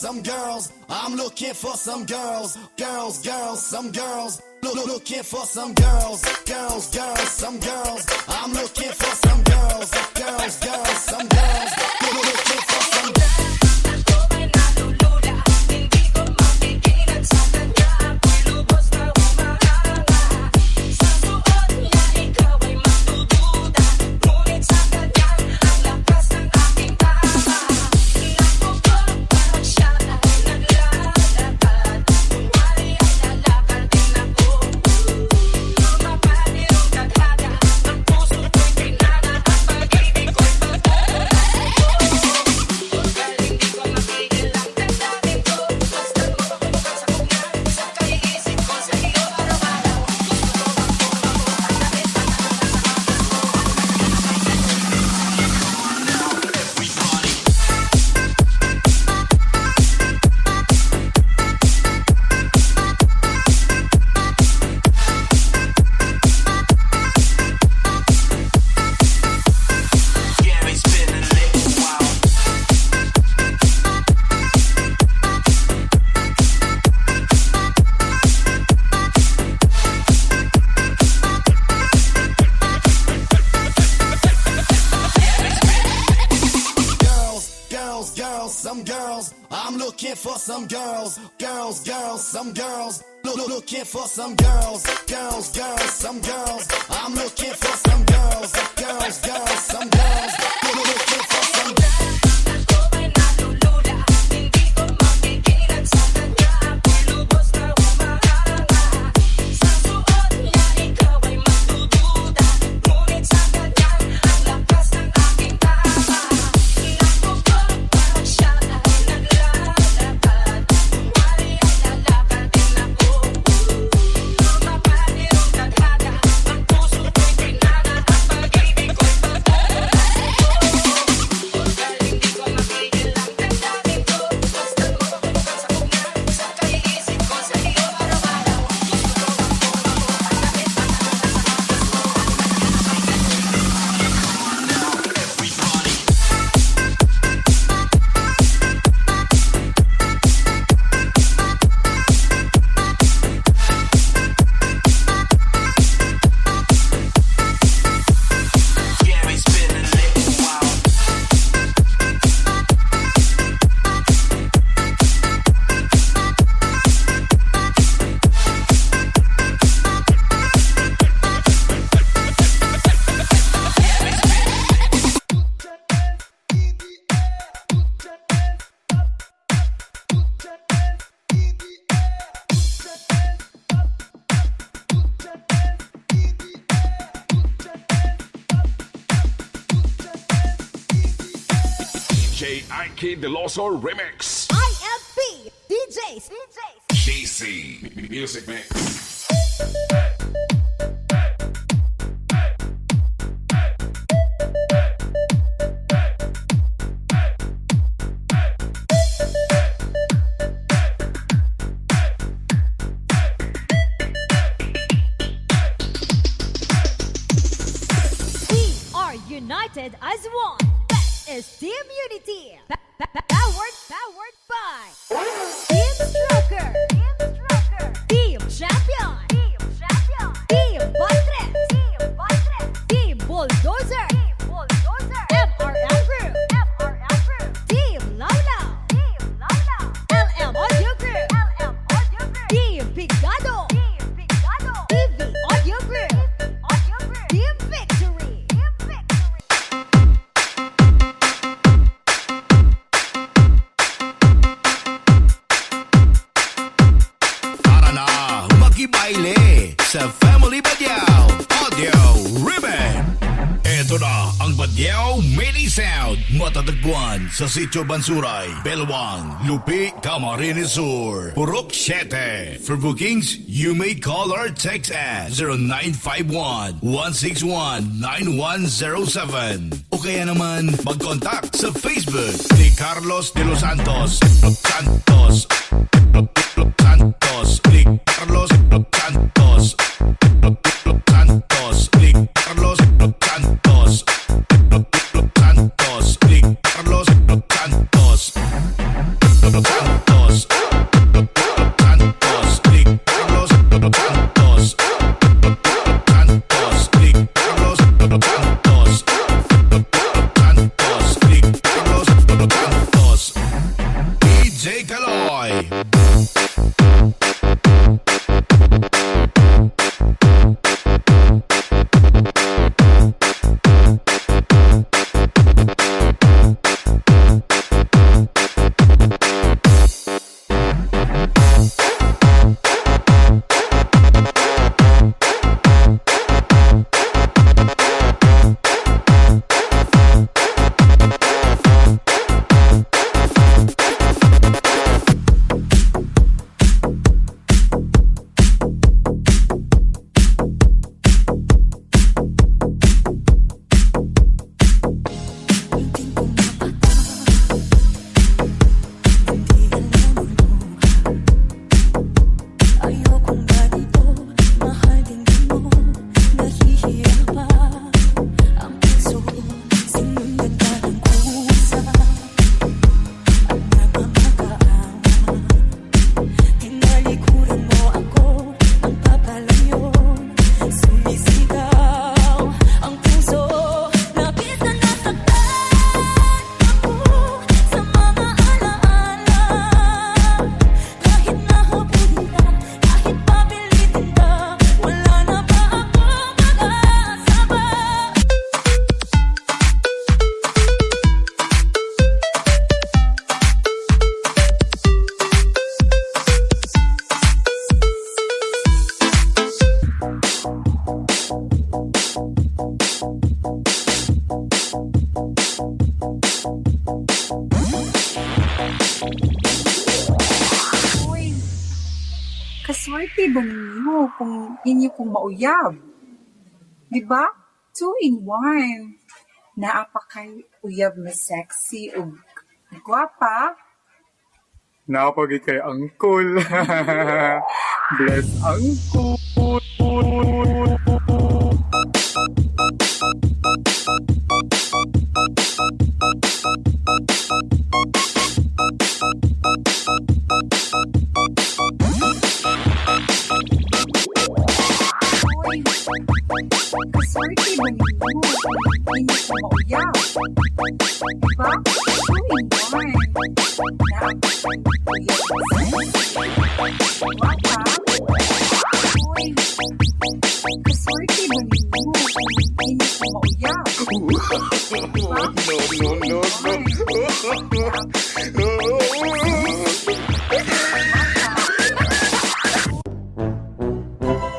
some girls. I'm looking for some girls. Girls, girls, some girls. Looking for some girls. Girls, girls, some girls. I'm looking for some girls. Girls, girls, some girls. Looking for some girls. Some girls, I'm looking for some girls. Girls, girls, some girls. Looking for some girls. Girls, girls, some girls. I'm looking for some girls. Girls, girls, some girls. Looking for some girls. Ike Deloso Remix. IFP DJs. JC Music Mix. We are united as one. Is Team Unity, powered by Team Stroker, Team Champion, Team Buttress, Team Bulldozer, MRM Group, Team Lawlaw, LM Audio Group, Team Picado, TV Audio Group, Team Victory. Baile sa Family Badyaw Audio Ribbon. Ito na ang Badyaw Mini Sound. Matatagpuan sa Sitio Bansuray, Belwang, Lupi, Camarines Sur, Purok 7. For bookings, you may call or text at 0951-161-9107. O kaya naman mag-contact sa Facebook ni Carlos de los Santos. Santos. Ni Carlos Santos. Santos. Ni Carlos Santos. Santos. Ni Carlos Santos. Kaswerte ba ninyo kung inyo kong mauyab? Diba? 2-in-1. Naapa kay uyab na sexy o gwapa. Napagit kay Uncle. Bless Uncle. Uy, kaswerte ba ninyo kung inyo kong mauyab? Diba? 2-in-1. Naapa kay uyab na sexy o gwapa. Uy, kaswerte ba ninyo kung inyo kong mauyab? Diba? No.